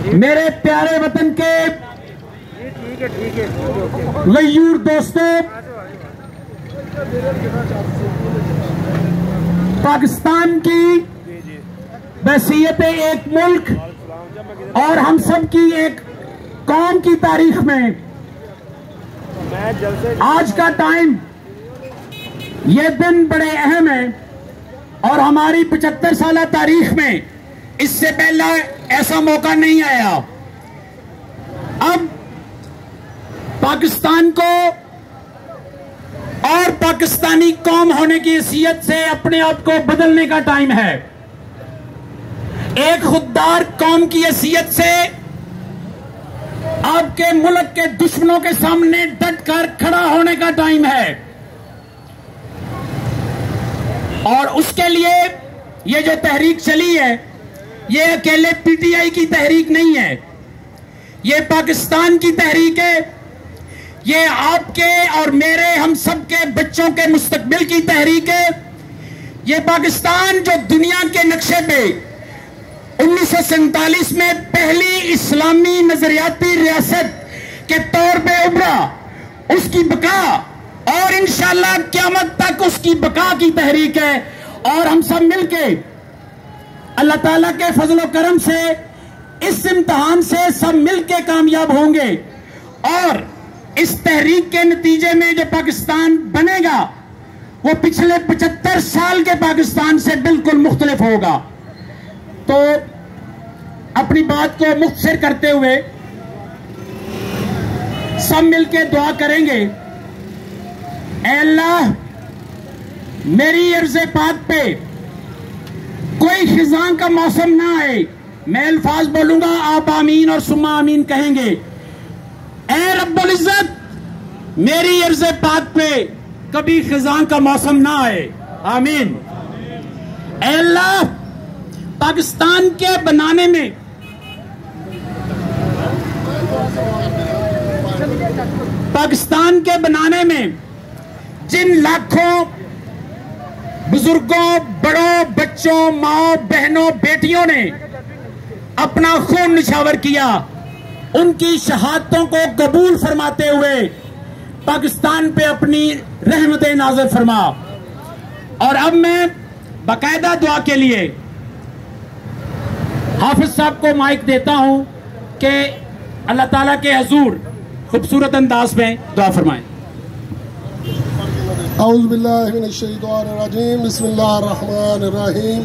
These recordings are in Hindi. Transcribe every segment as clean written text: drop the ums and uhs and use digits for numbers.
मेरे प्यारे वतन के गयूर दोस्तों, पाकिस्तान की बहसीयत एक मुल्क और हम सब की एक कौम की तारीख में आज का टाइम, ये दिन बड़े अहम है और हमारी 75 साल तारीख में इससे पहला ऐसा मौका नहीं आया। अब पाकिस्तान को और पाकिस्तानी कौम होने की हैसियत से अपने आप को बदलने का टाइम है। एक खुददार कौम की हैसियत से आपके मुल्क के दुश्मनों के सामने डटकर खड़ा होने का टाइम है और उसके लिए ये जो तहरीक चली है, ये अकेले पीटीआई की तहरीक नहीं है, ये पाकिस्तान की तहरीक है, ये आपके और मेरे हम सब के बच्चों के मुस्तकबिल की तहरीक है। ये पाकिस्तान जो दुनिया के नक्शे पे 1947 में पहली इस्लामी नजरियाती रियासत के तौर पे उभरा, उसकी बका और इंशाअल्लाह क़यामत तक उसकी बका की तहरीक है। और हम सब मिलके अल्लाह ताला के फजल करम से इस इम्तिहान से सब मिलके कामयाब होंगे और इस तहरीक के नतीजे में जो पाकिस्तान बनेगा वो पिछले 75 साल के पाकिस्तान से बिल्कुल मुख्तलिफ होगा। तो अपनी बात को मुख्तसर करते हुए सब मिलके दुआ करेंगे, ऐ अल्लाह मेरी अर्ज़े पाक पे कोई खिज़ां का मौसम ना आए। मैं अल्फाज बोलूंगा, आप आमीन और सुम्मा आमीन कहेंगे। ऐ रब्बुल इज्जत मेरी अर्ज़े पाक पे कभी खिज़ां का मौसम ना आए, आमीन। ऐ अल्लाह पाकिस्तान के बनाने में जिन लाखों बुजुर्गों, बड़ों, बच्चों, माओ, बहनों, बेटियों ने अपना खून निछावर किया, उनकी शहादतों को कबूल फरमाते हुए पाकिस्तान पे अपनी रहमत नाज़िल फरमा। और अब मैं बाकायदा दुआ के लिए हाफिज साहब को माइक देता हूं कि अल्लाह ताला के हजूर खूबसूरत अंदाज में दुआ फरमाएं। औज़ु बिल्लाहि मिनश शैतानिर रजीम, बिस्मिल्लाहिर रहमानिर रहीम।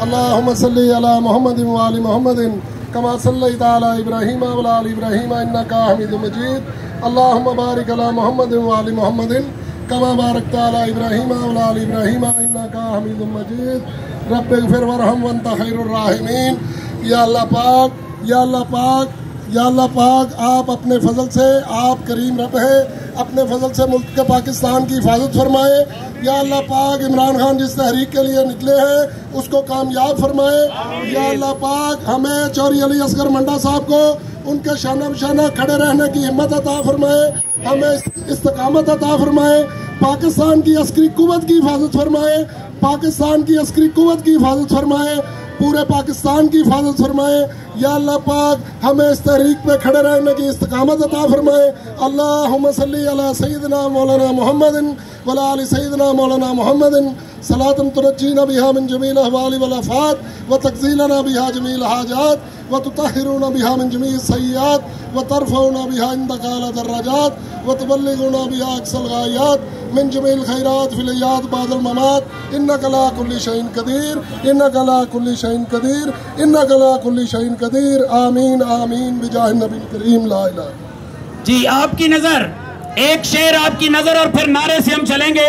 अल्लाहुम्मा सल्लि अला मुहम्मदिन व आलि मुहम्मदिन कमा सल्लैता अला इब्राहीम व अला आलि इब्राहीम इन्नका हमीदुम मजीद। अल्लाहुम्मा बारिक अला मुहम्मदिन व आलि मुहम्मदिन कमा बारकता अला इब्राहीम व अला आलि इब्राहीम इन्नका हमीदुम मजीद। रब्बिग़फिर वरहम व अंता खैरुर राहिमीन। या अल्लाह पाक, या अल्लाह पाक, या अल्लाह पाक, आप अपने फजल से, आप करीम रब है, अपने फजल से मुल्क के पाकिस्तान की हिफाजत फरमाए। या अल्लाह पाक इमरान खान जिस तहरीक के लिए निकले हैं उसको कामयाब फरमाए। या अल्लाह पाक हमें चौधरी अली असगर मंडा साहब को उनके शाना बशाना खड़े रहने की हिम्मत अता फरमाए, हमें इस्तकामत अता फरमाए, पाकिस्तान की अस्करी कुव्वत की हिफाजत फरमाए, पाकिस्तान की अस्करी कुव्वत की हिफाजत फरमाए, पूरे पाकिस्तान की हिफाजत फरमाए। या अल्लाह पाक हमें इस तहरीक पे खड़े रहने की इस्तकामत अता फरमाए। अल्लाहुम्मा सल्ली अला सय्यिदिना मौलाना मुहम्मदिन व अला आलि सय्यिदिना मौलाना मुहम्मदिन सलातन तुनज्जीना बिहा मिन जमील अहवाल वल आफात व तकज़ीलना बिहा जमील हाजात व तुतहिरुना बिहा मिन जमील सय्यात व तरफउना बिहा इंदका अला दर्राजात व तुबल्लिगुना बिहा अक्सल गायात मिन जमील खैरात फिल हयात बादल ममात इन्नका ला कुल्ली शैइन कदीर, इन्नका ला कुल्ली शैइन कदीर, इन्नका ला कुल्ली शैइन कदीर। आमीन आमीन बिजाह नबी करीम ला इलाहा। जी आपकी नजर, एक शेर आपकी नजर और फिर नारे से हम चलेंगे।